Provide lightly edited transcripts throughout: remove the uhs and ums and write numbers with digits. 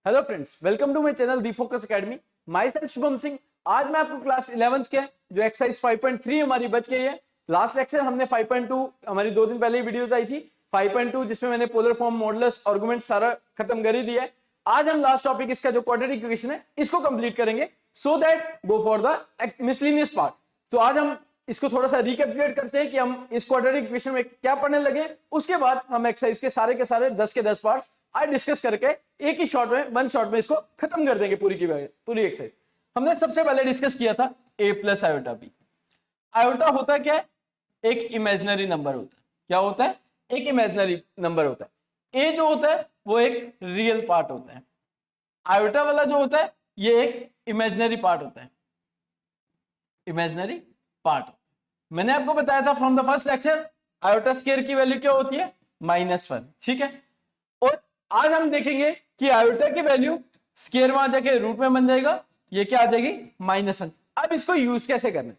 Hello friends, welcome to my channel the focus academy. My self Shubham Singh. आज मैं आपको class 11th के जो एक्सरसाइज 5.3 हमारी बच गई है। लास्ट लेक्चर हमने 5.2 हमारी 2 दिन पहले ही वीडियोस आई थी 5.2 जिसमें मैंने पोलर फॉर्म मॉडुलस आर्गुमेंट सारा खत्म कर ही दिया है। आज हम लास्ट टॉपिक इसका जो क्वाड्रेटिक इक्वेशन है इसको कंप्लीट करेंगे so that go for the miscellaneous part. तो आज हम इसको थोड़ा सा रिकैपिटुलेट करते हैं कि हम इस क्वाड्रेटिक इक्वेशन में क्या पढ़ने लगे। उसके बाद हम एक्सरसाइज के सारे 10 के 10 पार्ट्स आज डिस्कस करके एक ही शॉट में वन शॉट में इसको खत्म कर देंगे पूरी एक्सरसाइज। हमने सबसे पहले डिस्कस किया था a plus iota b. Iota होता क्या है? एक इमेजिनरी नंबर होता है। क्या होता है? एक इमेजिनरी नंबर होता है। a जो होता है वो एक रियल पार्ट होता है। आयोटा वाला जो होता है ये एक इमेजिनरी पार्ट होता है। Imaginary part. मैंने आपको बताया था from the first lecture iota square की वैल्यू क्या होती है? -1। ठीक है। और आज हम देखेंगे कि आयोटा की वैल्यू स्क्वायर में आ जाके रूट में बन जाएगा। ये क्या आ जाएगी? -1। अब इसको यूज कैसे करना है?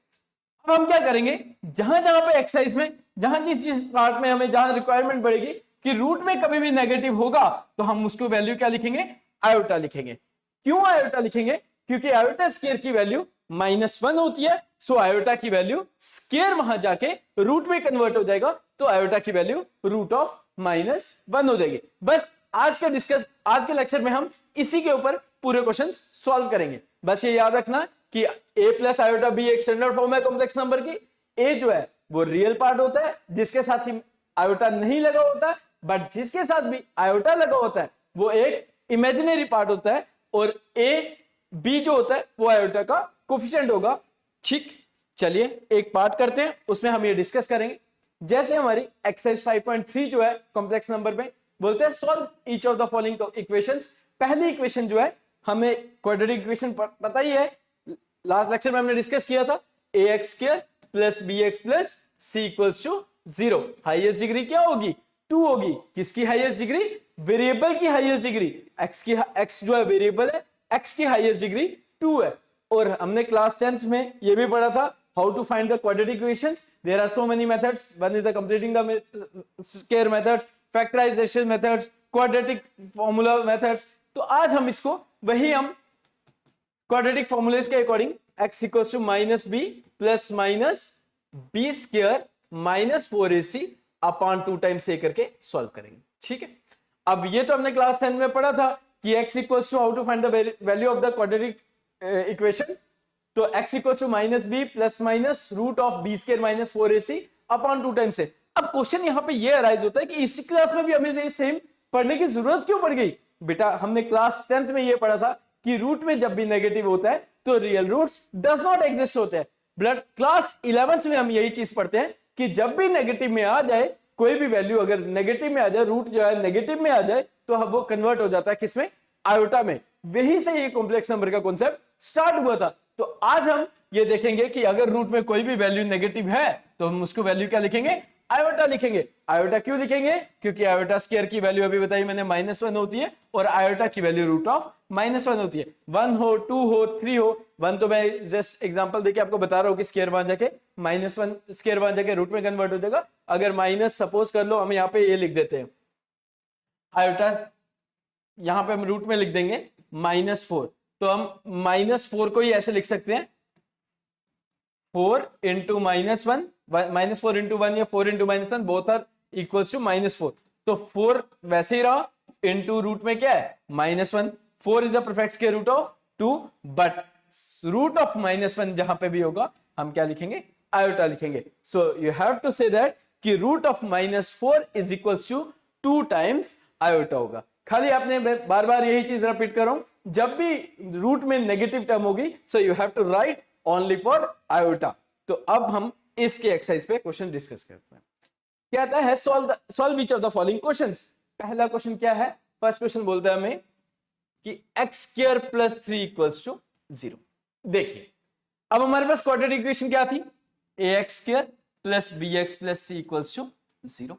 अब हम क्या करेंगे, जहां जहां पे एक्सरसाइज में जहां जिस पार्ट में हमें जहां रिक्वायरमेंट बढ़ेगी कि रूट में कभी भी नेगेटिव होगा तो हम उसको वैल्यू क्या लिखेंगे? आयोटा लिखेंगे। क्यों आयोटा लिखेंगे? क्योंकि आयोटा स्क्वायर की वैल्यू -1 होती है। सो आयोटा की वैल्यू स्क्वायर वहां जाके रूट में कन्वर्ट हो जाएगा तो आयोटा की वैल्यू रूट ऑफ -1 हो जाएगी। बस आज के लेक्चर में हम इसी के ऊपर पूरे क्वेश्चंस सॉल्व करेंगे। बस ये याद रखना कि a प्लस आयोटा बी एक स्टैंडर्ड फॉर्म है कॉम्प्लेक्स नंबर की। a जो है वो रियल पार्ट होता है जिसके साथ ही आयोटा नहीं लगा होता है, बट जिसके साथ भी आयोटा लगा होता है वो एक इमेजिनरी पार्ट होता है। और a b जो होता है वो आयोटा का कोफिशिएंट होगा। ठीक, चलिए एक पार्ट करते हैं, उसमें हम ये डिस्कस करेंगे। जैसे हमारी एक्सरसाइज 5.3 जो है कॉम्प्लेक्स नंबर में बोलते हैं solve each of the following equations. पहली इक्वेशन जो है हमें क्वाड्रेटिक इक्वेशन पता ही है, लास्ट लेक्चर में हमने डिस्कस किया था ax square plus bx plus c equals to 0। Highest degree क्या होगी? 2 होगी। किसकी हाईएस्ट डिग्री? वेरिएबल की हाईएस्ट डिग्री। x जो है वेरिएबल है, x की हाईएस्ट डिग्री 2 है। और हमने क्लास 10th में ये भी पढ़ा था how to find the quadratic equations. There are so many methods. One is the completing the square methods, factorization methods, quadratic formula methods. तो आज हम इसको वही हम quadratic formulas के according x equals to -b plus -b square minus 4ac upon 2 times a करके solve करेंगे। ठीक है। अब ये तो हमने क्लास 10 में पढ़ा था कि x equals to how to find the value of the quadratic equation. तो x equal to -b plus minus root of b square minus 4ac upon 2 times है। अब क्वेश्चन यहां पे ये अराइज होता है कि इसी क्लास में भी हमें ये सेम पढ़ने की जरूरत क्यों पड़ गई? बेटा हमने क्लास 10th में ये पढ़ा था कि रूट में जब भी नेगेटिव होता है तो real roots does not exist होते हैं। बट क्लास 11th में हम यही चीज पढ़ते हैं कि जब भी नेगेटिव में आ जाए कोई भी वैल्यू, अगर नेगेटिव में आ जाए, रूट जो है नेगेटिव में आ जाए तो वो कन्वर्ट हो जाता है किसमें? आयोटा में। वही से ये कॉम्प्लेक्स नंबर का कॉन्सेप्ट स्टार्ट हुआ था। तो आज हम ये देखेंगे कि अगर रूट में कोई भी वैल्यू नेगेटिव है तो हम उसको वैल्यू क्या लिखेंगे? आयोटा लिखेंगे। आयोटा क्यों लिखेंगे? क्योंकि आयोटा स्क्वायर की वैल्यू अभी बताई मैंने -1 होती है और आयोटा की वैल्यू रूट ऑफ -1 होती है। 1 हो, 2 हो, 3 हो। 1 तो मैं जस्ट एग्जांपल देके आपको बता रहा हूं कि स्क्वायर वहां जाके -1 स्क्वायर वहां जाके रूट में कन्वर्ट हो जाएगा। अगर माइनस सपोज कर लो, हम यहाँ पे ये लिख देते हैं आयोटा, यहां पे हम रूट में लिख देंगे -4। तो हम -4 को ही ऐसे लिख सकते हैं 4 इंटू -1, -4 इंटू 1 या 4 into -1 both are equals to -4। तो 4 वैसे ही रहा, इंटू रूट में क्या है? -1। 4 is a perfect square root of 2, but root of -1 जहां पे भी होगा हम क्या लिखेंगे? आयोटा लिखेंगे। So you have to say that कि root of -4 is equals to 2 times iota होगा। खाली आपने बार बार यही चीज रिपीट कर रहा हूं, जब भी रूट में नेगेटिव टर्म होगी so you have to write only for iota. तो अब हम इसके एक्सरसाइज पे क्वेश्चन डिस्कस करते हैं। कहता है solve each of the following questions. पहला क्वेश्चन क्या है? फर्स्ट क्वेश्चन बोलता है हमें कि x square plus 3 equals to 0। देखिए अब हमारे पास क्वाड्रेटिक इक्वेशन क्या थी? ax square plus bx plus c equals to 0।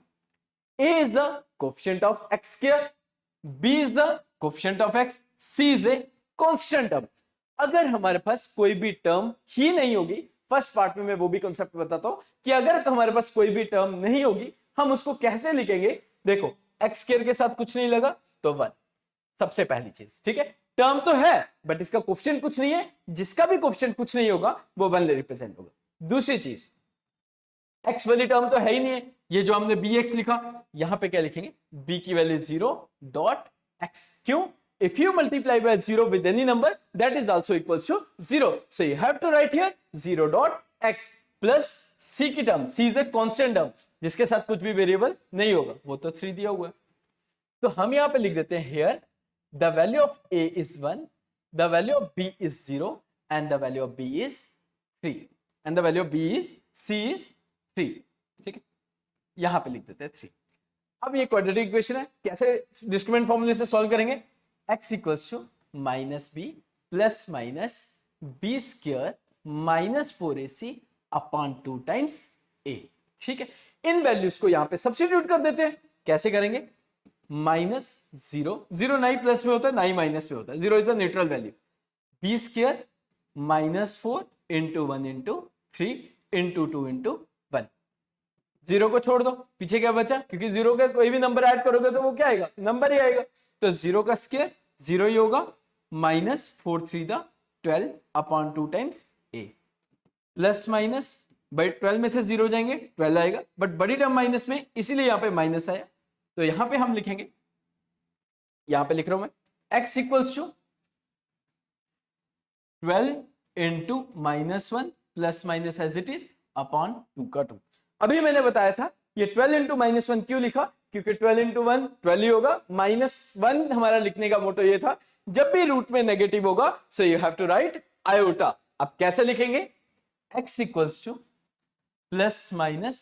a is the coefficient of x square, b is the coefficient of x, c is a constant term. अगर हमारे पास कोई भी term ही नहीं होगी, फर्स्ट पार्ट में मैं वो भी कॉन्सेप्ट बताता हूं कि अगर हमारे पास कोई भी टर्म नहीं होगी हम उसको कैसे लिखेंगे। देखो x स्क्वायर के साथ कुछ नहीं लगा तो 1, सबसे पहली चीज, ठीक है। टर्म तो है बट इसका कोएफिशिएंट कुछ नहीं है, जिसका भी कोएफिशिएंट कुछ नहीं होगा वो 1 रिप्रेजेंट होगा। दूसरी चीज, x वाली टर्म तो है ही नहीं है, ये जो हमने bx लिखा यहां पे क्या लिखेंगे, b की वैल्यू 0.x, क्यों, if you multiply by 0 with any number that is also equals to 0, so you have to write here 0.x plus c की term, c is a constant term जिसके साथ कुछ भी वेरिएबल नहीं होगा, वो तो 3 दिया हुआ है, तो हम यहां पे लिख देते हैं here the value of a is 1, the value of b is 0 and the value of b is 3 and the value of b is c is 3, ठीक है, यहां पे लिख देते हैं 3। अब ये क्वाड्रेटिक इक्वेशन है, कैसे डिस्क्रिमिनेंट फॉर्मूले से सॉल्व करेंगे, x equals to minus b plus minus b square minus 4ac upon 2 times a, ठीक है। इन वैल्यूज को यहां पे सब्स्टिट्यूट कर देते हैं, कैसे करेंगे, माइनस 0 ना ही प्लस में होता है ना ही माइनस में होता है, 0 is the neutral value, b square minus 4 into 1 into 3 into 2 into 1, 0 को छोड़ दो, पीछे क्या बचा, क्योंकि 0 का कोई भी नंबर ऐड करोगे तो वो क्या आएगा, नंबर ही आएगा, तो 0 का स्क्वायर 0 ही होगा, minus 4 3 the 12 upon 2 times a, plus minus by 12 में से 0 जाएंगे 12 आएगा, बट बड़ी टर्म माइनस में इसीलिए यहां पे माइनस आया, तो यहां पे हम लिखेंगे, यहां पे लिख रहा हूं मैं x equals to 12 into minus 1 plus minus as it is upon 2 का 2। अभी मैंने बताया था ये 12 इंटू माइनस 1 क्यों लिखा, क्योंकि 12 इंटू 1 12 ही होगा, माइनस 1 हमारा लिखने का मोटो ये था जब भी रूट में नेगेटिव होगा so you have to write iota. अब कैसे लिखेंगे, x equals to plus minus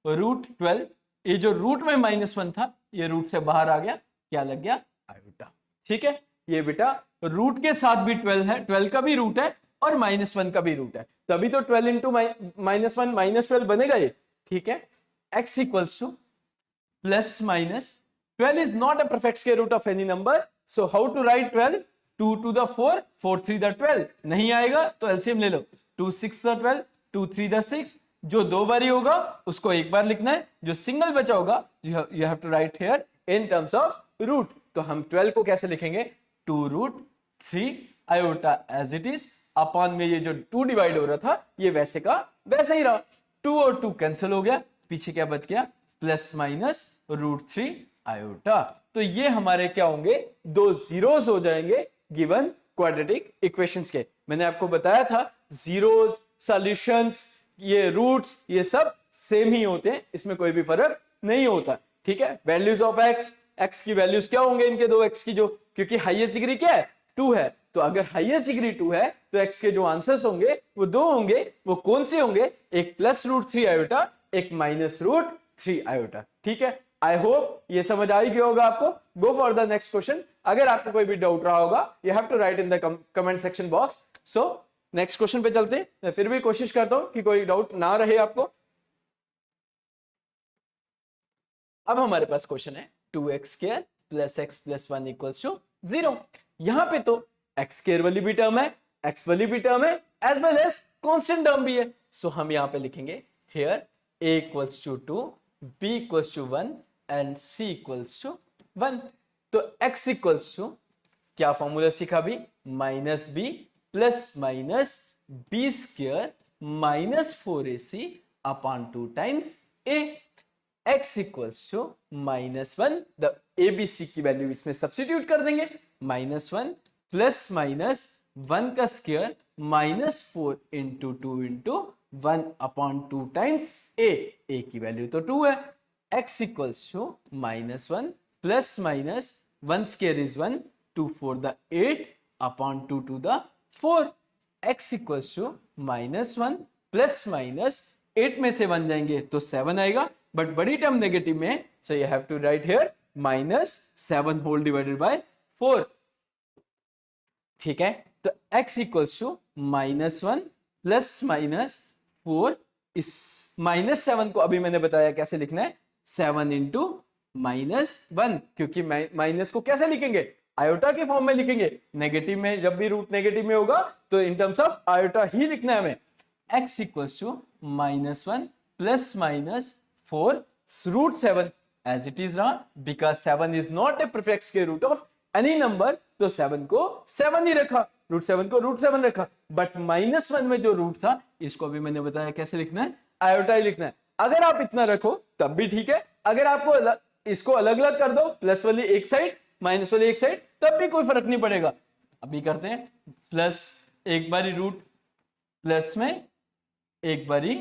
root 12, ये जो रूट में माइनस 1 था ये रूट से बाहर आ गया, क्या लग गया, आयोटा, ठीक है। ये बेटा रूट के साथ भी 12 है, 12 का भी रूट है और माइनस 1 का भी रूट है, तभी तो 12 इंटू माइनस 1 माइनस 12 बनेगा ये, ठीक है। x equals to plus minus 12 is not a perfect square root of any number, so how to write 12, 2 to the 4 4 3 the 12, नहीं आएगा तो एलसीएम ले लो, 2 6 the 12 2 3 the 6, जो दो बारी होगा उसको एक बार लिखना है, जो सिंगल बचा होगा you have to write here in terms of root, तो हम 12 को कैसे लिखेंगे, 2√3 iota as it is, upon में ये जो 2 डिवाइड हो रहा था ये वैसे का वैसे ही रहा, 2 और 2 कैंसिल हो गया, पीछे क्या बच गया, प्लस माइनस √3 आयोटा, तो ये हमारे क्या होंगे, दो जीरोस हो जाएंगे गिवन क्वाड्रेटिक इक्वेशंस के। मैंने आपको बताया था जीरोस, सॉल्यूशंस, ये रूट्स, ये सब सेम ही होते हैं, इसमें कोई भी फर्क नहीं होता, ठीक है। वैल्यूज ऑफ x, x की वैल्यूज क्या होंगे इनके दो x की, जो क्योंकि हाईएस्ट डिग्री क्या है, 2 है, तो अगर हाईएस्ट डिग्री 2 है तो x के जो आंसर्स होंगे वो दो होंगे, वो कौन से होंगे, एक +√3 आयोटा, एक -√3 आयोटा, ठीक है। आई होप ये समझ आ ही गया होगा आपको। Go for the next question, अगर आपको कोई भी डाउट रहा होगा you have to write in the comment section box. So next question पे चलते हैं, मैं फिर भी कोशिश करता हूं कि कोई डाउट ना रहे आपको। अब हमारे पास क्वेश्चन है 2x² + x + 1 = 0। यहां पे तो x स्क्वायर वाली भी टर्म है, x वाली भी टर्म है, as well as constant term भी है, सो हम यहां पे लिखेंगे here a = 2, b = 1 and c = 1। तो x = क्या फॉर्मूला सीखा भी, -b plus minus b square -4ac upon 2 times a, x equals to -1, the abc की वैल्यू इसमें सब्स्टिट्यूट कर देंगे, -1 प्लस माइनस 1 का square -4 into 2 into 1 upon 2 times a की वैल्यू तो 2 है, x equals to -1 plus minus 1 square is 1, 2 4 the 8 upon 2 to the 4, x equals to -1 plus minus 8 में से 1 जाएंगे तो 7 आएगा, बट बड़ी टर्म नेगेटिव में है, so you have to write here -7 whole divided by 4, ठीक है। तो x equals to -1 plus minus 4, इस -7 को अभी मैंने बताया कैसे लिखना है, 7 इंटू -1, क्योंकि माइनस को कैसे लिखेंगे, आयोटा के फॉर्म में लिखेंगे, नेगेटिव में जब भी रूट नेगेटिव में होगा तो इन टर्म्स ऑफ आयोटा ही लिखना है हमें। x equals to -1 plus minus 4 √7 as it is रहा, because 7 is not a perfect square root of any number, तो 7 को 7 ही रखा, √7 को √7 रखा। बट -1 में जो रूट था, इसको अभी मैंने बताया कैसे लिखना है, आयोटा ही लिखना है। अगर आप इतना रखो तब भी ठीक है, अगर आपको इसको अलग अलग कर दो, प्लस वाली एक साइड माइनस वाली एक साइड, तब भी कोई फर्क नहीं पड़ेगा। अभी करते हैं प्लस, एक बारी रूट प्लस में, एक बारी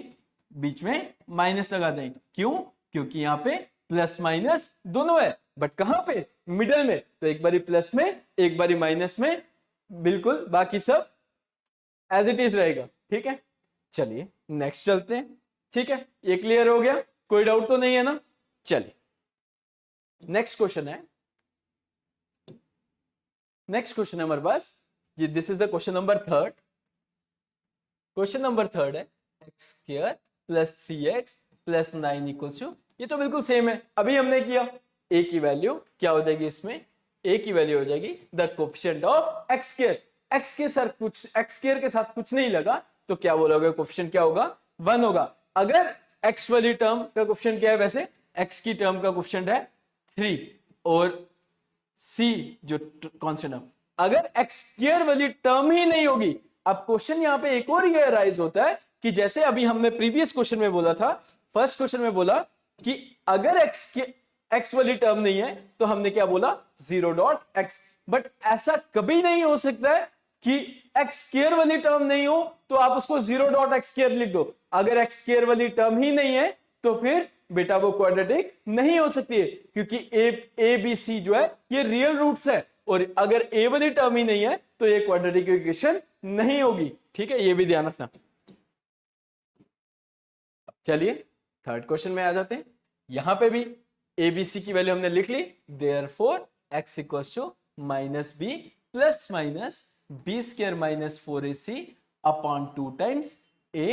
बीच में माइनस लगा दें। क्यों? क्योंकि यहाँ पे प्लस माइनस दोनों है, बट कहां पे, मिडल में, तो एक बारी प्लस में एक बारी माइनस में, बिल्कुल बाकी सब एज इट इज रहेगा। ठीक है, चलिए नेक्स्ट चलते हैं। ठीक है, ये क्लियर हो गया, कोई डाउट तो नहीं है ना। चलिए नेक्स्ट क्वेश्चन है, नेक्स्ट क्वेश्चन है हमारे पास जी, this is the question number 3। Question number 3 है x² + 3x + 9 = टू, ये तो बिल्कुल सेम है, अभी हमने किया। a की वैल्यू क्या हो जाएगी इसमें, a की वैल्यू हो जाएगी the coefficient of x²। x के साथ कुछ नहीं लगा, तो क्या बोलोगे, कोफिशिएंट क्या होगा, 1 होगा। अगर x वाली टर्म का कोफिशिएंट क्या है, वैसे x की टर्म का कोफिशिएंट है 3 और c जो कांस्टेंट है, अगर x² वाली टर्म ही नहीं होगी। अब क्वेश्चन यहां पे एक और ये अराइज होता है कि जैसे अभी हमने प्रीवियस क्वेश्चन में बोला था, फर्स्ट क्वेश्चन में बोला कि अगर x वाली टर्म नहीं है, तो हमने क्या बोला, 0.x। बट ऐसा कभी नहीं हो सकता है कि x² वाली टर्म नहीं हो तो आप उसको 0.x² लिख दो। अगर x² वाली टर्म ही नहीं है तो फिर बेटा वो क्वाड्रेटिक नहीं हो सकती है, क्योंकि a b c जो है ये रियल रूट्स है, और अगर a वाली टर्म ही नहीं है तो ये क्वाड्रेटिक इक्वेशन नहीं होगी। ठीक है, ये भी ध्यान रखना। चलिए थर्ड क्वेश्चन में आ जाते हैं। यहां पे भी a b c की वैल्यू हमने लिख ली, therefore x = -b ± b² - 4ac upon 2 times a,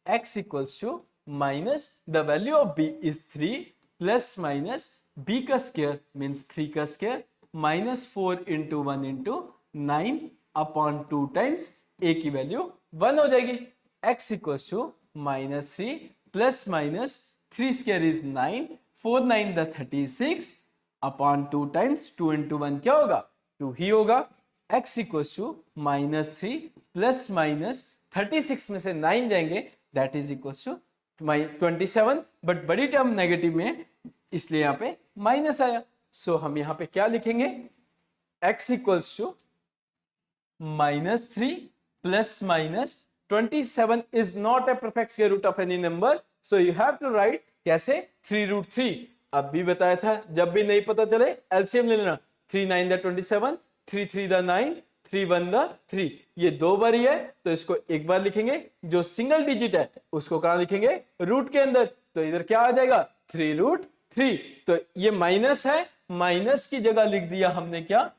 x = minus the value of b is 3 plus minus b का स्क्वायर means 3 का square minus 4 into 1 into 9 upon 2 times a की value 1 हो जाएगी। x = -3 plus minus 3 square is 9, 4 9 the 36 upon 2 times 2 into 1 क्या होगा, 2 ही होगा। x = -3 plus minus 36 में से 9 जाएंगे, that is equal to 27, but बड़ी टर्म नेगेटिव में है इसलिए यहां पे माइनस आया। सो हम यहां पे क्या लिखेंगे, x = -3 plus minus 27 is not a perfect square root of any number, so you have to write कैसे, 3√3। अब भी बताया था, जब भी नहीं पता चले एलसीएम ले लेना, 3 9 द 27, 3 3 द 9, 3 1 द 3, ये 2 बार ही है तो इसको एक बार लिखेंगे। जो सिंगल डिजिट है उसको कहां लिखेंगे, रूट के अंदर, तो इधर क्या आ जाएगा, 3√3। तो ये माइनस है, माइनस की जगह लिख दिया हमने क्या,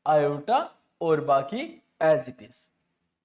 आयोटा, और बाकी एज इट इज।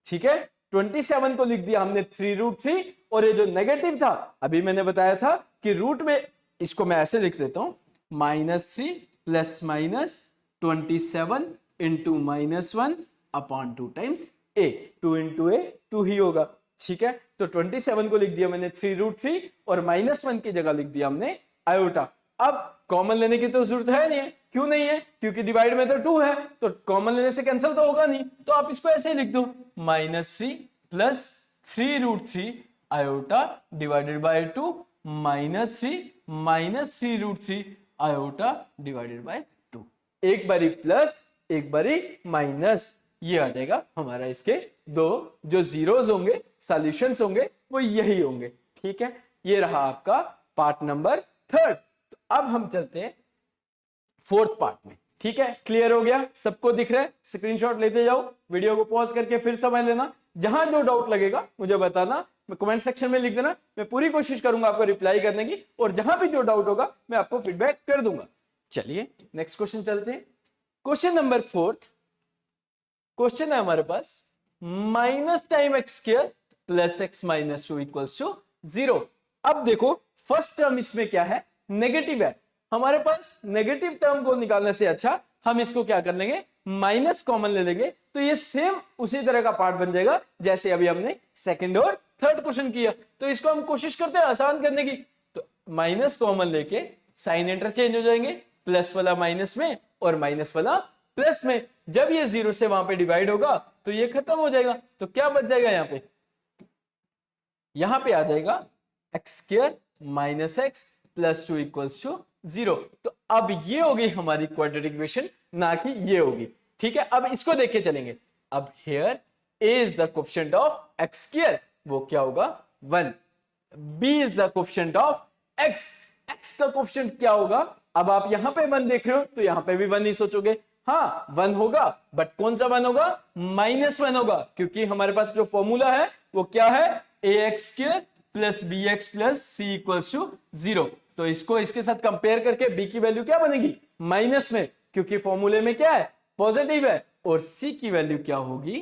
ठीक है, 27 को लिख दिया हमने 3√3, और ये जो नेगेटिव था अभी मैंने बताया था कि रूट में, इसको मैं ऐसे लिख देता हूं, -3 plus minus 27 into -1 upon 2 times a, 2 into a 2 ही होगा। ठीक है, तो 27 को लिख दिया मैंने 3√3 और -1 की जगह लिख दिया हमने आयोटा। अब कॉमन लेने की तो जरूरत है नहीं है, क्यों नहीं है, क्योंकि डिवाइड में तो 2 है, तो कॉमन लेने से कैंसिल तो होगा नहीं, तो आप इसको ऐसे ही लिख दो, -3 plus 3√3 iota divided by 2 -3 minus 3√3 iota divided by 2। एक बारी प्लस एक बारी माइनस, ये आ जाएगा हमारा। इसके दो जो जीरोस होंगे, सॉल्यूशंस होंगे, वो यही होंगे। ठीक है, ये रहा आपका पार्ट नंबर 3। तो अब हम चलते हैं 4th पार्ट में। ठीक है, क्लियर हो गया, सबको दिख रहा है, स्क्रीनशॉट लेते जाओ, वीडियो को पॉज करके फिर समझ लेना। जहां जो डाउट लगेगा मुझे बताना, कमेंट सेक्शन में लिख देना, मैं पूरी कोशिश करूंगा आपको रिप्लाई करने की, और जहां भी जो डाउट होगा मैं आपको फीडबैक कर दूंगा। चलिए नेक्स्ट क्वेश्चन चलते हैं। क्वेश्चन नंबर 4th क्वेश्चन है हमारे पास, minus time x² plus x minus 2 equals to 0। अब देखो फर्स्ट टर्म इसमें क्या है, नेगेटिव है। हमारे पास नेगेटिव टर्म को निकालने से अच्छा हम इसको क्या कर लेंगे, माइनस कॉमन ले लेंगे, तो ये सेम उसी तरह का पार्ट बन जाएगा जैसे अभी हमने सेकंड और थर्ड क्वेश्चन किया। तो इसको हम कोशिश करते हैं आसान करने की, तो माइनस कॉमन लेके साइन इंटरचेंज हो जाएंगे, प्लस वाला माइनस में और माइनस वाला प्लस में जब ये 0 से वहां पे डिवाइड होगा तो ये खत्म हो जाएगा, तो क्या बच जाएगा यहां पे आ जाएगा x square minus x plus 2 equals to 0। तो अब ये होगी हमारी क्वाड्रेटिक इक्वेशन, ना कि ये होगी। ठीक है, अब इसको देख के चलेंगे। अब here a is the coefficient of x square, वो क्या होगा 1। b is the coefficient of x, x का कोएफिशिएंट क्या होगा? अब आप यहां पे 1 देख रहे हो तो यहां पे भी 1 ही सोचोगे। हाँ 1 होगा, बट कौन सा 1 होगा? -1 होगा, क्योंकि हमारे पास जो फॉर्मूला है वो क्या है? ax square plus bx plus c equals to 0। तो इसको इसके साथ कंपेयर करके b की वैल्यू क्या बनेगी? माइनस में, क्योंकि फॉर्मूले में क्या है? पॉजिटिव है। और c की वैल्यू क्या होगी?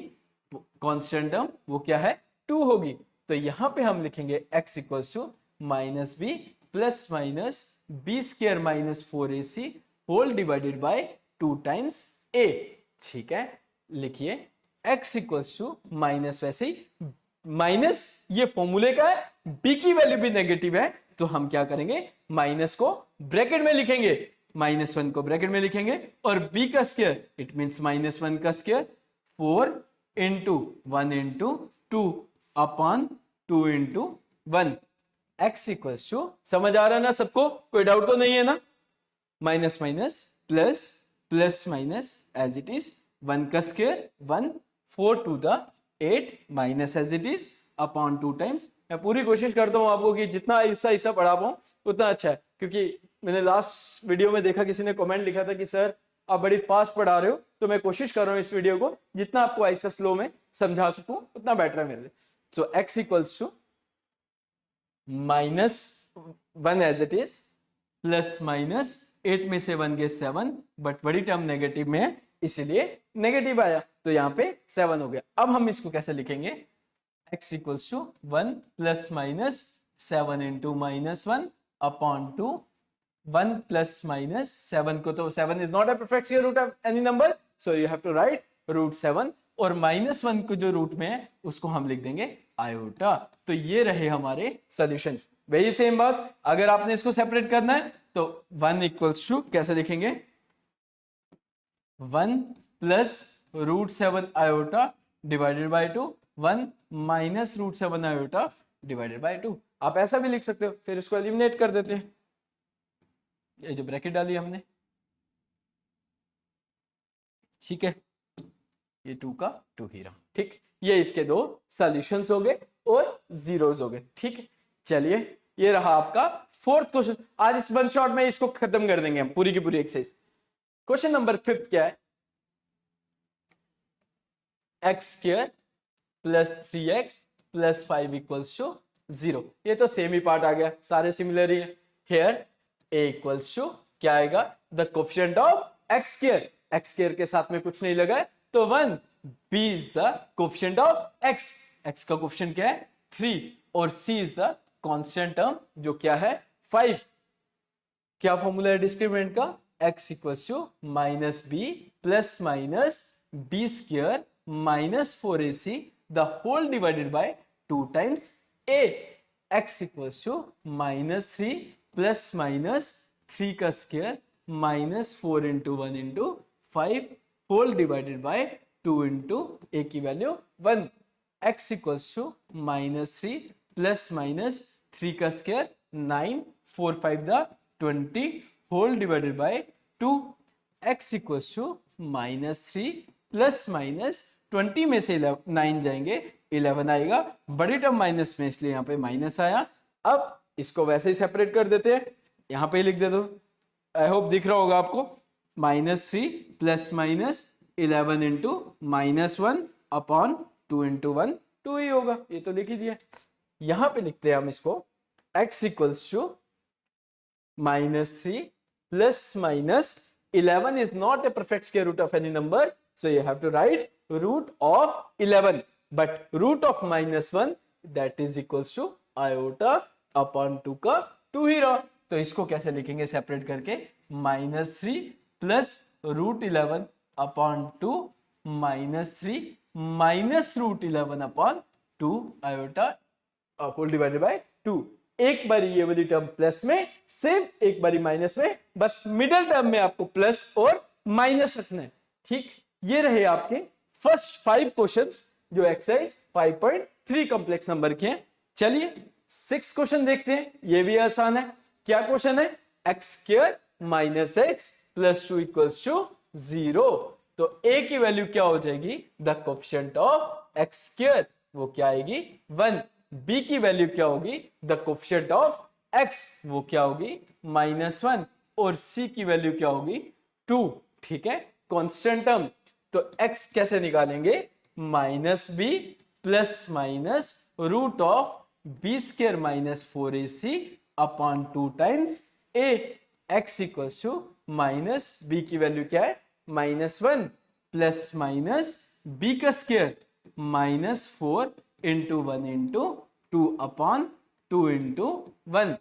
कांस्टेंट टर्म, वो क्या है? 2 होगी। तो यहां पे हम लिखेंगे x equals to minus b plus minus b square minus 4ac whole divided by 2 times a। ठीक है, लिखिए x इक्वल्स टू माइनस, वैसे ही माइनस ये फॉर्मूले का है, b की वैल्यू भी नेगेटिव है, तो हम क्या करेंगे? माइनस को ब्रैकेट में लिखेंगे, -1 को ब्रैकेट में लिखेंगे, और b का स्क्वायर इट मींस -1 का square 4 into 1 into 2 upon 2 into 1। x equals to, समझ आ रहा है ना सबको? कोई डाउट तो नहीं है ना? Minus minus plus, plus minus as it is, 1 का square 1, 4 to the 8 minus as it is upon 2 times. मैं पूरी कोशिश करता हूं आपको कि जितना हिस्सा हिस्सा पढ़ा पाऊं उतना अच्छा है, क्योंकि मैंने लास्ट वीडियो में देखा किसी ने कमेंट लिखा था कि सर आप बड़ी फास्ट पढ़ा रहे हो, तो मैं कोशिश कर रहा हूं इस वीडियो को जितना आपको ऐसा स्लो में समझा सकूं उतना बेटर है मेरे लिए। So x equals to -1 as it is plus minus 8 में से 1 गए 7, बट बड़ी टर्म नेगेटिव में है इसीलिए नेगेटिव आया, तो यहाँ पे 7 हो गया। अब हम इसको कैसे लिखेंगे? x equals to 1 plus minus 7 into -1 upon 2, 1 plus minus 7 को, तो 7 is not a perfect square root of any number, so you have to write √7, और -1 को जो रूट में है उसको हम लिख देंगे आयोटा। तो ये रहे हमारे सॉल्यूशंस। वही सेम बात, अगर आपने इसको सेपरेट करना है तो 1 इक्वल्स टू कैसे लिखेंगे? 1 plus √7 iota divided by 2, 1 minus √7 iota divided by 2। आप ऐसा भी लिख सकते हो, फिर इसको एलिमिनेट कर देते हैं। ये जो ब्रैकेट डाली हमने, ठीक है, ये 2 का 2 ही रहा। ठीक, ये इसके 2 सॉल्यूशंस हो गए और जीरोस हो गए। ठीक, चलिए ये रहा आपका 4th क्वेश्चन। आज इस वन शॉट में इसको खत्म कर देंगे हम, पूरी की पूरी एक्सरसाइज। क्वेश्चन नंबर 5 क्या है? X square plus 3x plus 5 equals to 0। ये तो सेम ही पार्ट आ गया, सारे सिमिलर ही है। हियर a इक्वल्स टू क्या आएगा? The coefficient of x square, x square के साथ में कुछ नहीं लगा है तो 1। b is the coefficient of x, x का कोएफिशिएंट क्या है? 3, और c is the constant term जो क्या है? 5। क्या फॉर्मूला है डिस्क्रिमिनेंट का? x equals to minus b plus minus b square minus 4ac the whole divided by 2 times a। x equals to -3 plus minus 3 का square minus 4 into 1 into 5 whole divided by 2 into a की value 1। x equals to -3 plus minus 3 का square 9, 4 5 the 20 whole divided by 2। x equals to -3 plus minus 20 में से 9 जाएंगे 11 आएगा, बड़ी term minus में इसलिए यहाँ पे माइनस आया। अब इसको वैसे ही सेपरेट कर देते हैं, यहाँ पे लिख देता हूँ, आई होप दिख रहा होगा आपको। -3 plus minus 11 into -1 upon 2 into 1, 2 ही होगा, ये तो लिख ही दिया। यहाँ पे लिखते हैं हम इसको x equals to -3 plus minus 11 is not a perfect square root of any number, so you have to write root of 11, but root of -1 that is equals to iota upon 2 का 2 ही रहा। तो इसको कैसे लिखेंगे सेपरेट करके? -3 plus √11 upon 2 -3 minus √11 upon 2 iota whole divided by 2। एक बारी ये वाली टर्म प्लस में, सेम एक बारी माइनस में, बस मिडिल टर्म में आपको प्लस और माइनस रखना है। ठीक, ये रहे आपके फर्स्ट 5 क्वेश्चंस जो एक्सरसाइज 5.3 कॉम्प्लेक्स नंबर के हैं। चलिए 6 क्वेश्चन देखते हैं, ये भी आसान है। क्या क्वेश्चन है? X square minus x plus 2 equals to 0। तो a की वैल्यू क्या हो जाएगी? The coefficient of x square, वो क्या आएगी? 1। b की वैल्यू क्या होगी? द कोएफिशिएंट ऑफ x, वो क्या होगी? -1। और c की वैल्यू क्या होगी? 2। ठीक है, कांस्टेंट टर्म। तो x कैसे निकालेंगे? -b plus minus root of b square minus 4ac upon 2 times a। x equals to minus b की वैल्यू क्या है? -1 प्लस माइनस b का square -4 into 1 into 2 upon 2 into 1।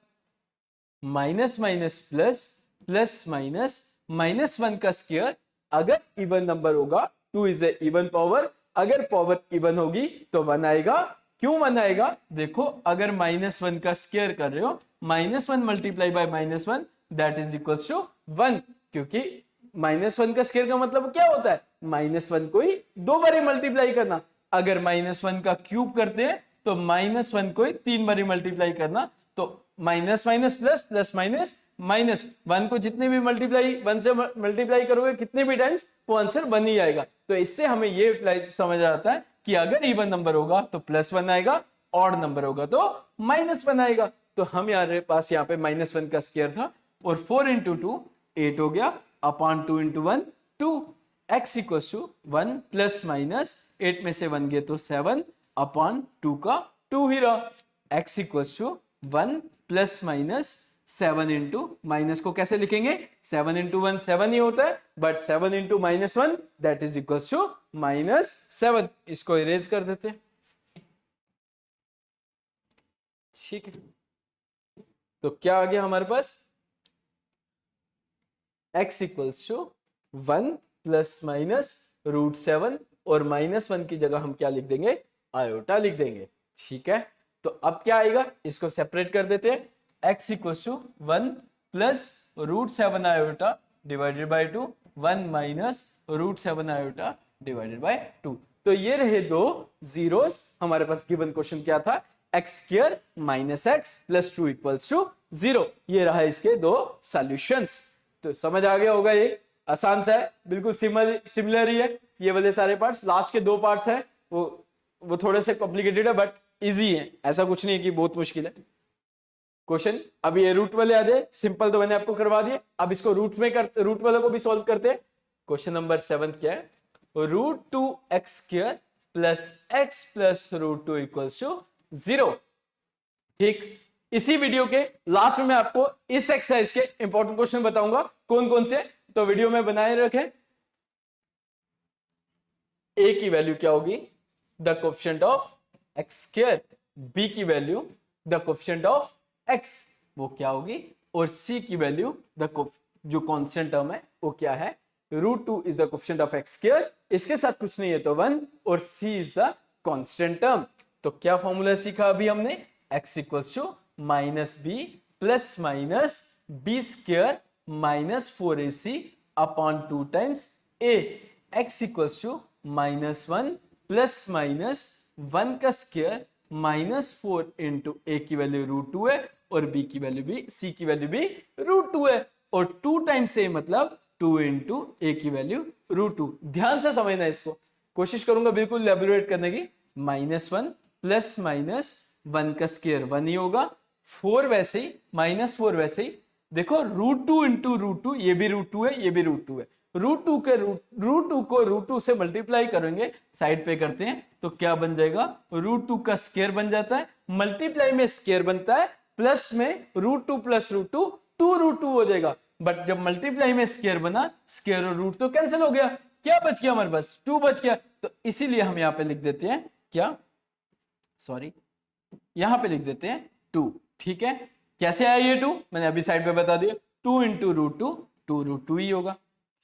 Minus minus plus, plus minus, -1 का square अगर even number होगा 2 is a even power, अगर power even होगी तो 1 आएगा। क्यों 1 आएगा? देखो अगर -1 का स्क्वायर कर रहे हो, -1 multiply by -1 that is equals to 1, क्योंकि -1 का स्क्वायर का मतलब क्या होता है? -1 को ही 2 बार मल्टीप्लाई करना। अगर -1 का क्यूब करते हैं तो -1 को ही 3 बार मल्टीप्लाई करना। तो minus minus plus, plus minus minus, 1 को जितने भी मल्टीप्लाई 1 से मल्टीप्लाई करोगे कितने भी टाइम्स, वो आंसर 1 ही आएगा। तो इससे हमें ये समझ आता है कि अगर इवन नंबर होगा तो +1 आएगा, ऑड नंबर होगा तो -1 आएगा। तो हम हमारे पास यहाँ पे -1 का स्क्वायर था, और 4 इंटू 2 8 हो गया, upon 2 into 1 2। x equals to 1 plus minus 8 में से 1 गए तो 7 अपॉन 2 का 2 ही रहा। x equals to 1 plus minus 7 into, minus को कैसे लिखेंगे? 7 इंटू 1 7 ही होता है, but 7 into -1 that is equals to -7। इसको इरेज कर देते हैं। ठीक है, तो क्या आ गया हमारे पास? x equals to 1 plus minus √7, और -1 की जगह हम क्या लिख देंगे? आयोटा लिख देंगे। ठीक है, तो अब क्या आएगा? इसको सेपरेट कर देते हैं। x equals to 1 plus √7 iota divided by 2, 1 minus √7 iota divided by 2। तो ये रहे दो जीरोस। हमारे पास गिवन क्वेश्चन क्या था? X square minus x plus 2 equals to 0। ये रहा इसके दो सॉल्यूशंस। तो समझ आ गया होगा, ये आसान सा है, बिल्कुल सिमिलर ही है। ये वाले सारे पार्ट्स, लास्ट के 2 पार्ट्स हैं वो थोड़े से कॉम्प्लिकेटेड है, बट इजी है, ऐसा कुछ नहीं है कि बहुत मुश्किल है क्वेश्चन। अब ये रूट वाले आ जाए, सिंपल तो मैंने आपको करवा दिए। अब इसको रूट वालों को भी सॉल्व करते हैं। क्वेश्चन नंबर 7 क्या है? √2x² plus x plus √2 equals to 0। ठीक, इसी वीडियो के लास्ट में मैं आपको इस एक्सरसाइज के इंपॉर्टेंट क्वेश्चन बताऊंगा कौन कौन से, तो वीडियो में बनाए रखें। a की वैल्यू क्या होगी? The coefficient of x²। b की value the coefficient of x, वो क्या होगी? और c की वैल्यू जो कांस्टेंट टर्म है वो क्या है? √2 is the coefficient of x², इसके साथ कुछ नहीं है तो 1, और c is the constant term. तो क्या फॉर्मूला सीखा अभी हमने? x equals to -b plus minus b² minus 4ac upon 2 times a। x equals to -1 plus minus 1 का स्क्वायर -4 इंटू a की वैल्यू √2 है, और b की वैल्यू भी, c की वैल्यू भी √2 है, और 2 टाइम्स a मतलब 2 इंटू a की वैल्यू √2। ध्यान से समझना, इसको कोशिश करूंगा बिल्कुल इलैबोरेट करने की। -1 प्लस माइनस 1 का स्क्वायर 1 ही होगा, 4 वैसे ही, -4 वैसे ही। देखो √2 इंटू √2, ये भी √2 है, ये भी √2 है। √2 को √2 से मल्टीप्लाई करेंगे, साइड पे करते हैं तो क्या बन जाएगा? √2 का स्क्वायर बन जाता है, मल्टीप्लाई में स्क्वायर बनता है, प्लस में √2 प्लस √2 2√2 हो जाएगा। बट जब मल्टीप्लाई में स्क्वायर बना, स्क्वायर और रूट तो कैंसिल हो गया, क्या बच गया हमारे पास? 2 बच गया। तो इसीलिए हम यहां पे लिख देते हैं क्या, सॉरी, यहां पे लिख देते हैं 2। ठीक है, कैसे आया ये 2? मैंने अभी साइड पे बता दिया, 2 इंटू √2, 2√2 ही होगा।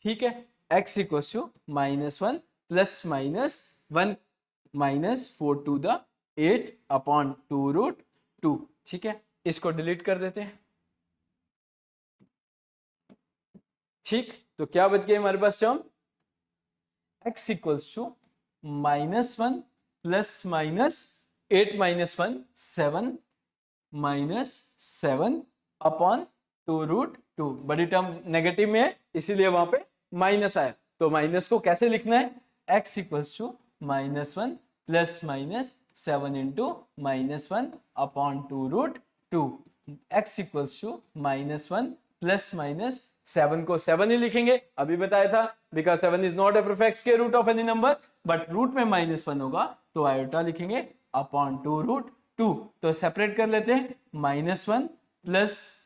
ठीक है, x equals to -1 plus minus 1 minus 4 to the 8 upon 2√2। ठीक है, इसको डिलीट कर देते हैं। ठीक, तो क्या बच गया हमारे पास term? x equals to -1 plus minus 8 minus 1 7 minus 7 upon 2√2। बड़ी टर्म नेगेटिव में है इसीलिए वहां पे माइनस आया, तो माइनस को कैसे लिखना है, x equals to -1 plus minus 7 into -1 upon 2√2। x equals to -1 plus minus 7 को 7 ही लिखेंगे, अभी बताया था, because 7 is not a perfect square root of any number, but root में -1 होगा तो आयोटा लिखेंगे अपॉन 2√2। तो सेपरेट कर लेते हैं, -1 plus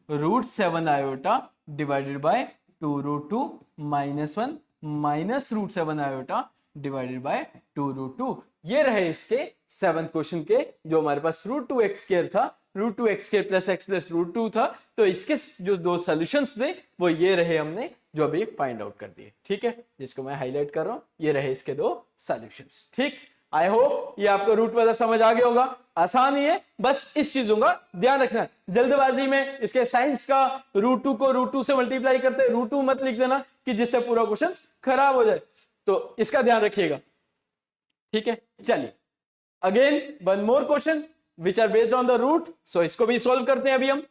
√7 iota divided bye 2√2 -1 minus √7 iota divided bye 2√2। ये रहे इसके 7th क्वेश्चन के, जो हमारे पास √2x² था, √2x² प्लस x प्लस √2 था, तो इसके जो दो सॉल्यूशंस थे वो ये रहे, हमने जो अभी फाइंड आउट कर दिए। ठीक है, जिसको मैं हाईलाइट कर रहा हूं, ये रहे इसके दो सॉल्यूशंस। ठीक, आई होप ये आपको रूट वाला समझ आ गया होगा। आसान ही है, बस इस चीजों का ध्यान रखना। जल्दबाजी में इसके साइंस का √2 को √2 से मल्टीप्लाई करते हैं, √2 मत लिख देना कि जिससे पूरा क्वेश्चन खराब हो जाए, तो इसका ध्यान रखिएगा। ठीक है, चलिए again one more question which are based on the root, so इसको भी सॉल्व करते हैं अभी हम।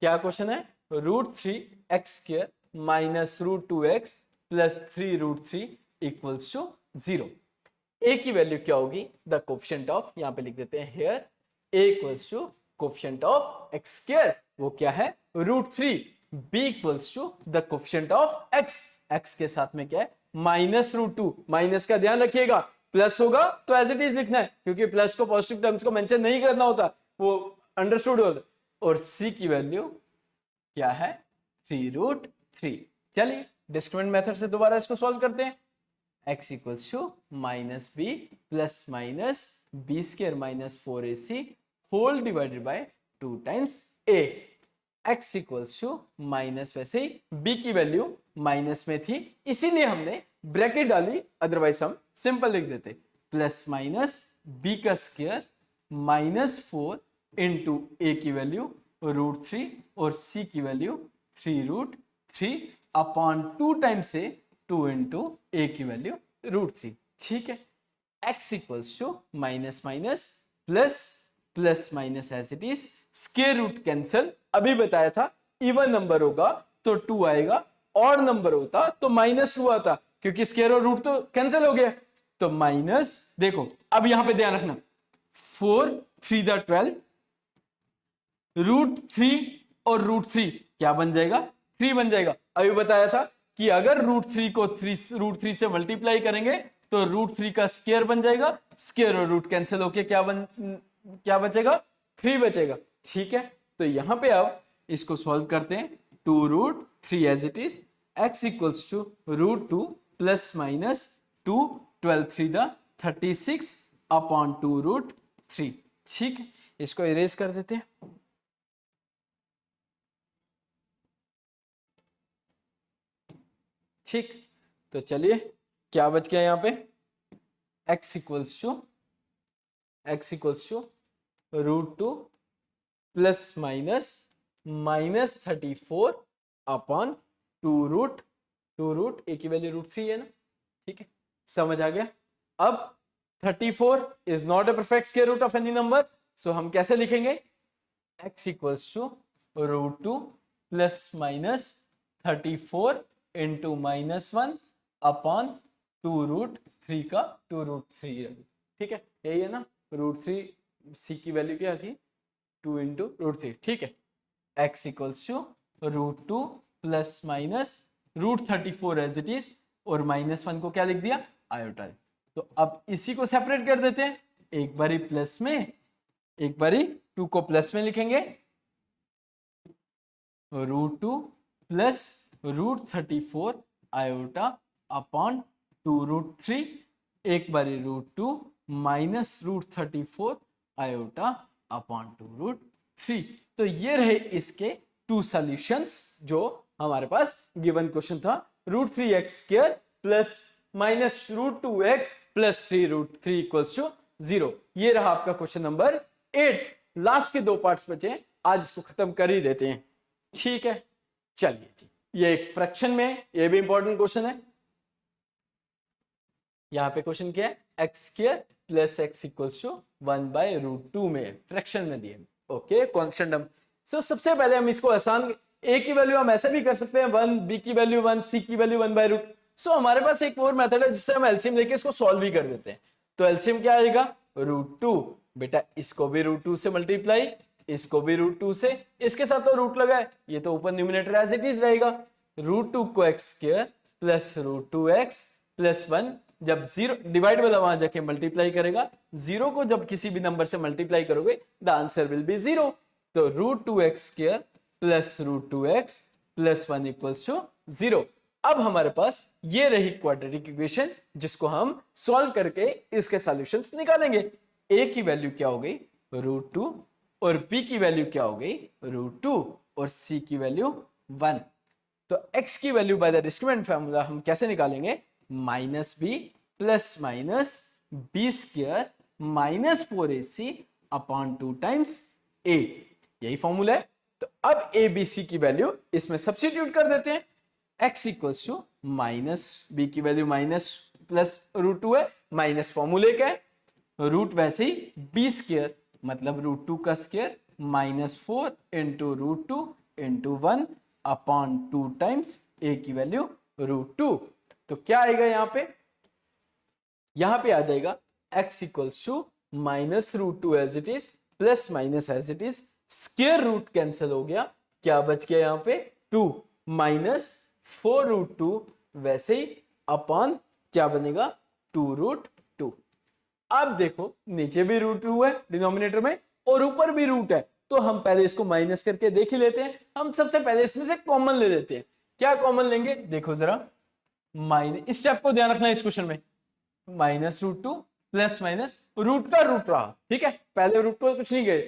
क्या क्वेश्चन है, √3x² minus √2x plus 3√3 equals to 0। a की वैल्यू क्या होगी, द कोफिशिएंट ऑफ, यहां पे लिख देते हैं here a equals to coefficient of x², वो क्या है √3। b equals to the coefficient of x, x के साथ में क्या है -√2, माइनस का ध्यान रखिएगा, प्लस होगा तो एज इट इज लिखना है, क्योंकि प्लस को पॉजिटिव टर्म्स को मेंशन नहीं करना होता, वो अंडरस्टूड होता। और c की वैल्यू क्या है 3√3। चलिए डिस्क्रिमिनेंट मेथड से दोबारा इसको सॉल्व करते हैं। x equals to -b plus minus b² minus 4ac whole divided by 2 times a। x equals to minus, वैसे ही b की वैल्यू माइनस में थी इसीलिए हमने ब्रैकेट डाली, अदरवाइज हम सिंपल लिख देते, प्लस माइनस b का स्क्वायर -4 इंटू a की वैल्यू √3 और c की वैल्यू 3√3 अपॉन 2 टाइम्स से 2 इंटू a की वैल्यू √3। ठीक है, x equals to minus minus plus, plus minus as it is, square root cancel, अभी बताया था इवन नंबर होगा तो 2 आएगा, ऑड नंबर होता तो -2 आता, क्योंकि स्क्वायर और रूट तो कैंसिल हो गया, तो माइनस, देखो अब यहां पे ध्यान रखना, 4 3 द 12, √3 और √3 क्या बन जाएगा 3 बन जाएगा। अभी बताया था कि अगर √3 को √3 से मल्टीप्लाई करेंगे तो √3 का स्क्वायर बन जाएगा, स्क्वायर और रूट कैंसिल होके क्या बचेगा 3 बचेगा। ठीक है, तो यहां पे अब इसको सॉल्व करते हैं, 2√3 as it is, x equals to √2 plus minus 2 12 3 the 36 upon 2√3। ठीक है, इसको इरेज कर देते हैं। ठीक, तो चलिए क्या बच गया यहां पे, x equals to √2 plus minus -34 upon 2 की वैल्यू √3 है ना। ठीक है, समझ आ गया। अब 34 is not a perfect square root of any number, so हम कैसे लिखेंगे, x equals to √2 plus minus 34 into -1 upon 2√3 का 2√3। ठीक है, यही है ना, √3, c की वैल्यू क्या थी 2 इंटू √3। ठीक है, x equals to √2 plus minus √34 as it is, और -1 को क्या लिख दिया आयोटा। तो अब इसी को सेपरेट कर देते हैं, एक बारी प्लस में, एक बारी 2 को प्लस में लिखेंगे, √2 प्लस √34 आयोटा अपॉन 2√3, एक बारी √2 माइनस √34 आयोटा अपॉन 2√3। तो ये रहे इसके 2 सॉल्यूशंस जो हमारे पास गिवन क्वेश्चन था, √3x² plus minus √2x plus 3√3 equals to 0। ये रहा आपका क्वेश्चन नंबर 8। लास्ट के 2 पार्ट्स बचे, आज इसको खत्म कर ही देते हैं। ठीक है, चलिए जी, ये एक फ्रैक्शन में, ये भी इंपॉर्टेंट क्वेश्चन है। यहां पे क्वेश्चन क्या है, x square plus x equals to 1/√2 में फ्रैक्शन में दिए। Okay, constant term. सो सबसे पहले हम इसको आसान, ए की वैल्यू हम ऐसे भी कर सकते हैं 1, बी की वैल्यू 1, सी की वैल्यू 1/√। सो हमारे पास एक और मेथड है जिससे हम एलसीएम लेके इसको सॉल्व भी कर देते हैं। तो एलसीएम क्या आएगा, √2। बेटा इसको भी √2 से मल्टीप्लाई, इसको भी √2 से, इसके साथ तो रूट लगा है, ये तो ऊपर न्यूमरेटर एज इट इज रहेगा। √2 को x square plus √2x plus 1, जब जीरो डिवाइड वाला वहां जाके मल्टीप्लाई करेगा, जीरो को जब किसी भी नंबर से मल्टीप्लाई करोगे द आंसर विल बी 0। तो √2x square plus √2x plus 1 equals to 0। अब हमारे पास ये रही क्वाड्रेटिक इक्वेशन जिसको हम सॉल्व करके इसके सॉल्यूशंस निकालेंगे। a की वैल्यू क्या हो गई, √2, और b की वैल्यू क्या हो गई, √2, और c की वैल्यू 1। तो x की value by the discriminant formula हम कैसे निकालेंगे, -b plus minus b square minus 4ac upon 2 times a, यही फॉर्मूला है। तो अब a b c की वैल्यू इसमें सब्स्टिट्यूट कर देते हैं। x equals to minus b की वैल्यू माइनस प्लस √2 है, माइनस फॉर्मूले का है, रूट वैसे ही बी स्क्वायर मतलब √2 का square -4 into √2 into 1 upon 2 times a की वैल्यू √2। तो क्या आएगा यहां पे आ जाएगा x equals to -√2 as it is plus minus as it is, square root cancel हो गया, क्या बच गया यहाँ पे 2 -4√2 वैसे ही अपॉन क्या बनेगा 2√2। अब देखो नीचे भी √2 है डिनोमिनेटर में और ऊपर भी रूट है, तो हम पहले इसको माइनस करके देख ही लेते हैं। हम सबसे पहले इसमें से कॉमन ले लेते हैं। क्या कॉमन लेंगे, देखो जरा, माइनस, इस स्टेप को ध्यान रखना है इस क्वेश्चन में, -√2 प्लस माइनस रूट का रूट रहा, ठीक है, पहले रूट को कुछ नहीं गए।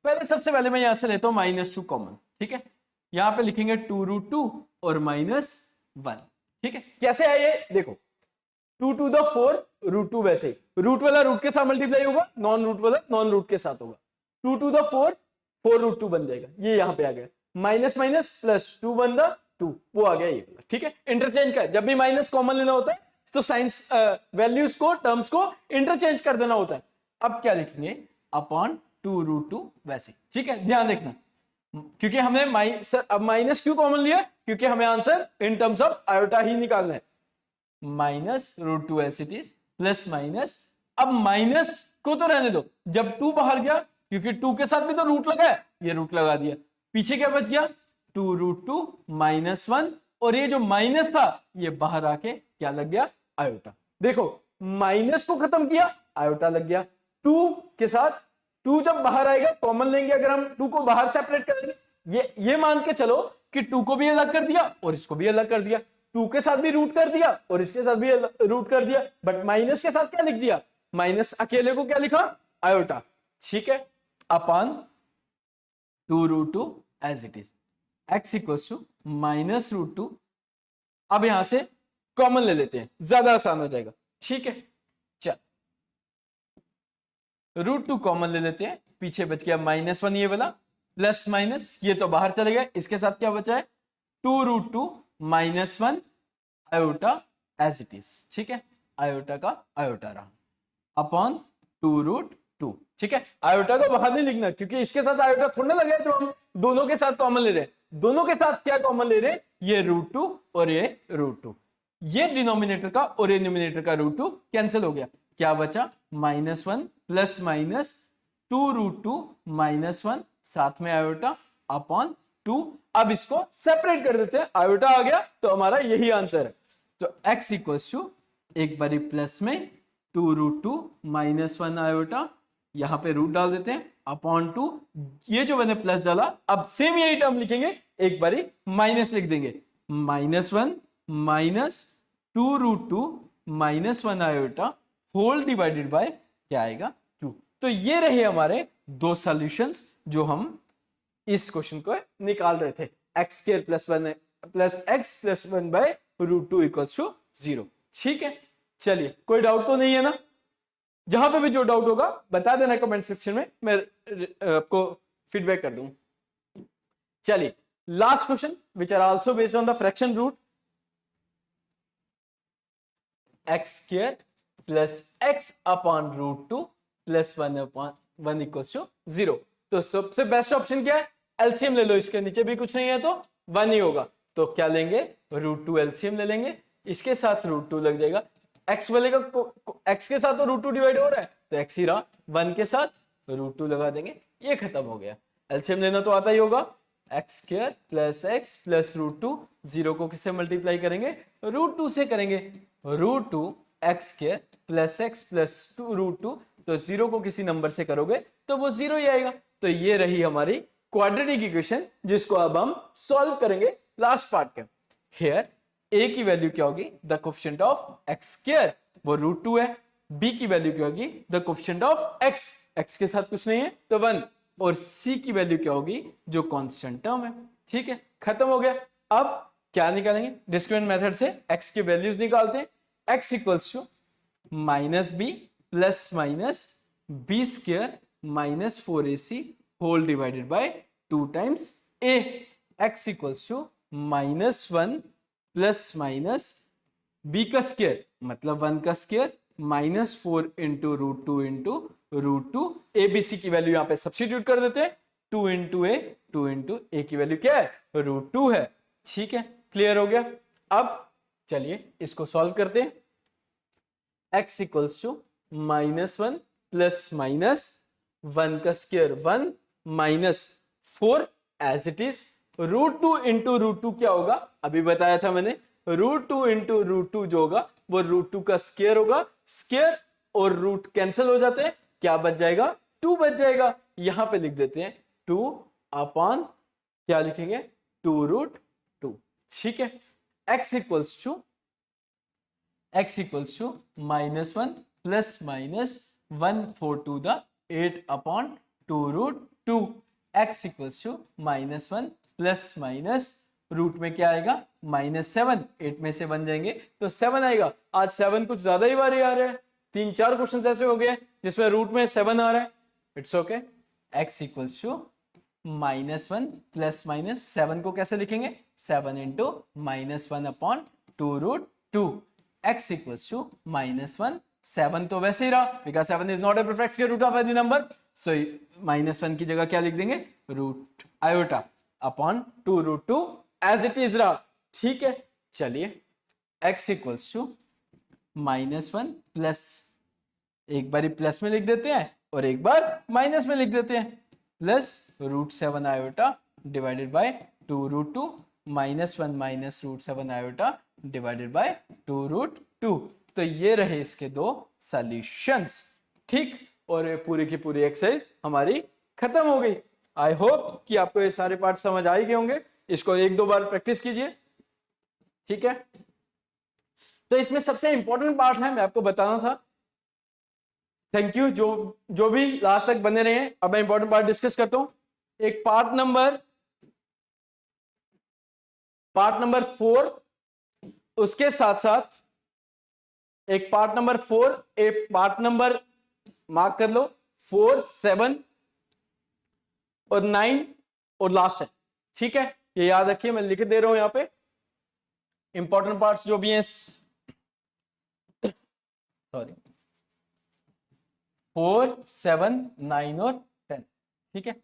पहले सबसे पहले मैं यहां से लेता हूं -2 कॉमन, ठीक है, यहां पे लिखेंगे 2√2 और -1, ठीक है। कैसे है ये, देखो 2 to the 4 √2, वैसे रूट वाला रूट के साथ मल्टीप्लाई होगा, नॉन रूट वाला नॉन रूट के साथ होगा, 2 to the 4 4√2 बन जाएगा, ये यहां पे आ गया, माइनस माइनस प्लस 2 1 the 2, वो आ गया ये वाला, ठीक है। इंटरचेंज का जब भी माइनस कॉमन लेना होता है तो साइंस वैल्यूज को, टर्म्स को इंटरचेंज कर देना होता है। अब क्या लिखेंगे, अपॉन 2√2 वैसे, ठीक है, ध्यान रखना, क्योंकि हमें अब माइनस क्यों कॉमन लिया, क्योंकि हमें answer in terms of iota ही निकालना है। -√2 as it is plus minus, अब माइनस को तो रहने दो, जब 2 बाहर गया, क्योंकि 2 के साथ भी तो रूट लगा है, ये रूट लगा दिया, पीछे क्या बच गया 2√2 -1, और ये जो माइनस था ये बाहर आके क्या लग गया, आयोटा। देखो माइनस को खत्म किया, आयोटा लग गया, 2 के साथ 2 जब बाहर आएगा कॉमन लेंगे, अगर हम 2 को बाहर सेपरेट करेंगे, ये मान के चलो कि 2 को भी अलग कर दिया और इसको भी अलग कर दिया, 2 के साथ भी रूट कर दिया और इसके साथ भी रूट कर दिया, बट माइनस के साथ क्या लिख दिया, माइनस अकेले को क्या लिखा, आयोटा, ठीक है, upon 2√2 as it is, x equals to -√2। अब यहां से कॉमन ले लेते हैं, ज्यादा आसान हो जाएगा, ठीक है। चल √2 कॉमन ले लेते हैं, पीछे बच गया -1 ये वाला, प्लस माइनस ये तो बाहर चले गए, इसके साथ क्या बचा है 2√2 -1 आयोटा एज इट इज, ठीक है, आयोटा का आयोटा रहा, अपॉन 2√2, ठीक है। आयोटा को बाहर नहीं लिखना, क्योंकि इसके साथ आयोटा थोड़ा लगे, तो हम दोनों के साथ कॉमन ले रहे हैं, दोनों के साथ क्या कॉमन ले रहे हैं, ये √2 और ये √2, ये डिनोमिनेटर का और ये न्यूमिनेटर का √2 कैंसिल हो गया, क्या बचा -1 प्लस माइनस 2√2 -1 साथ में आयोटा अपॉन 2। अब इसको सेपरेट कर देते हैं, आयोटा आ गया तो हमारा यही आंसर है। तो x इक्वल्स टू एक बारी प्लस में 2√2 -1 आयोटा, यहां पे रूट डाल देते हैं, अपॉन 2, ये जो मैंने प्लस डाला, अब सेम यही टर्म लिखेंगे, एक बारी माइनस लिख देंगे, -1 minus 2√2 -1 iota whole divided by क्या आएगा 2। तो ये रहे हमारे दो सॉल्यूशंस जो हम इस क्वेश्चन को निकाल रहे थे, x square plus 1 plus x plus 1 by √2 equals to 0, ठीक है। चलिए कोई डाउट तो नहीं है ना, जहां पे भी जो डाउट होगा बता देना कमेंट सेक्शन में, मैं आपको फीडबैक कर दूंगा। चलिए Last question, which are also based on the fraction root. X square plus x upon root 2 plus 1 upon 1 equals to 0. तो सबसे बेस्ट ऑप्शन क्या है? एलसीएम ले लो, इसके नीचे भी कुछ नहीं है तो 1 ही होगा। तो क्या लेंगे? रूट 2 एलसीएम ले लेंगे, इसके साथ रूट 2 लग जाएगा। x वाले का x के साथ तो रूट 2 डिवाइड हो रहा है तो x ही रहा, 1 के साथ रूट 2 लगा देंगे, ये खत्म हो गया। एलसीएम लेना तो आता ही होगा, x square plus x plus root 2, 0 को किससे मल्टीप्लाई करेंगे? रूट 2 से करेंगे। Root 2 x square plus x plus 2 root 2, तो 0 को किसी नंबर से करोगे तो वो 0 ही आएगा। तो ये रही हमारी क्वाड्रेटिक इक्वेशन, जिसको अब हम सॉल्व करेंगे लास्ट पार्ट के। हियर a की वैल्यू क्या होगी? The coefficient of x square, वो रूट 2 है। b की वैल्यू क्या होगी? The coefficient of x, x के साथ कुछ नहीं है तो 1। और c की वैल्यू क्या होगी? जो कांस्टेंट टर्म है। ठीक है, खत्म हो गया। अब क्या निकालेंगे? डिस्क्रिमिनेंट मेथड से x की वैल्यूज निकालते हैं। x equals to minus b plus minus b square minus 4ac whole divided by 2 times a। x equals to minus 1 plus minus b का स्क्वायर मतलब 1 का square minus 4 into root 2 into root 2। abc की value यहां पे substitute कर देते हैं, 2 into ए, 2 into ए की वैल्यू क्या है? रूट 2 है। ठीक है, क्लियर हो गया। अब चलिए इसको सॉल्व करते हैं। x equals to minus 1 plus minus 1 का square 1 minus 4 as it is. Root 2 into root 2 क्या होगा? अभी बताया था मैंने, रूट 2 इंटू रूट 2 जो होगा वो रूट 2 का स्क्वायर होगा। स्क्वायर और रूट कैंसिल हो जाते हैं, क्या बच जाएगा? 2 बच जाएगा। यहां पे लिख देते हैं 2 अपॉन क्या लिखेंगे? 2 रूट 2। ठीक है, x equals to minus 1 plus minus 1 4 to the 8 upon 2 root 2। x equals to minus 1 plus minus root में क्या आएगा? माइनस 7, 8 में से 1 जाएंगे तो 7 आएगा। आज 7 कुछ ज्यादा ही बारी आ रहा है, 3-4 क्वेश्चन ऐसे हो गए जिसमें रूट में 7 आ रहा है। It's okay. x equals to minus 1 plus minus 7 को कैसे लिखेंगे? 7 into minus 1 upon 2 root 2। x equals to minus 1, 7 तो वैसे ही रहा because 7 is not a perfect square root of any number, so minus 1 की जगह क्या लिख देंगे? Root iota upon 2 root 2 as it is रहा। ठीक है, चलिए x equals to minus 1 plus, एक बार प्लस में लिख देते हैं और एक बार माइनस में लिख देते हैं, plus root 7 iota divided by 2 root 2 minus 1 minus root 7 iota divided by 2 root 2। तो ये रहे इसके दो सॉल्यूशंस। ठीक, और ये पूरी की पूरी एक्सरसाइज हमारी खत्म हो गई। आई होप कि आपको ये सारे पार्ट समझ आ ही गए होंगे। इसको 1-2 बार प्रैक्टिस कीजिए। ठीक है, तो इसमें सबसे इंपॉर्टेंट पार्ट है, मैं आपको बताना था। थैंक यू जो भी लास्ट तक बने रहे हैं। अब मैं इंपॉर्टेंट पार्ट डिस्कस करता हूं। एक पार्ट नंबर 4, उसके साथ साथ एक पार्ट नंबर 4, एक पार्ट नंबर मार्क कर लो 4, 7 और 9 और लास्ट है। ठीक है, ये याद रखिए, मैं लिख दे रहा हूं यहां पे इंपॉर्टेंट पार्ट्स जो भी हैं। सॉरी, 4, 7, 9 और 10। ठीक है,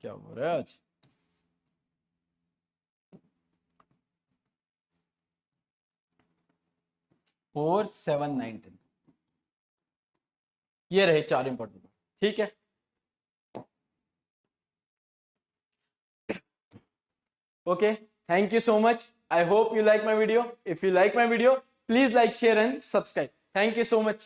क्या हो रहा है आज? फोर, 7, 9, 10, ये रहे 4 इंपॉर्टेंट। ठीक है, okay, thank you so much. I hope you like my video. If you like my video, please like, share and subscribe. Thank you so much.